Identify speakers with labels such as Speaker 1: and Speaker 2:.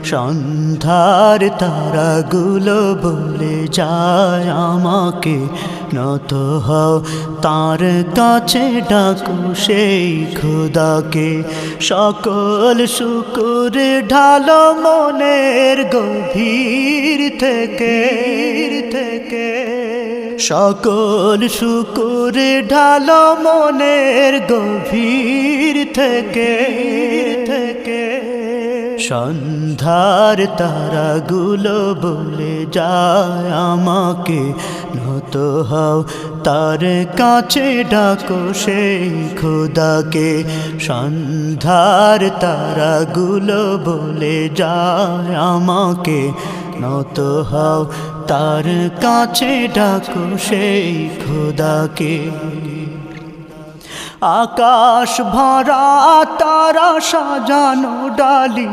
Speaker 1: সন্ধ্যার তারাগুলো বলে যায় আমাকে, নত হও তার কাছে ডাকো সেই খোদাকে। সকল শুকুর ঢালো মনের গভীর থেকে, সকল শুকুর ঢালো মনের গভীর থেকে। সন্ধ্যার তারাগুলো বলে যায় আমাকে, নত হও তার কাছে ডাকো সেই খোদাকে। সন্ধ্যার তারাগুলো বলে যায় আমাকে, নত হও তার কাছে ডাকো সেই খোদাকে। আকাশ ভরা তারা সাজানো ডালি,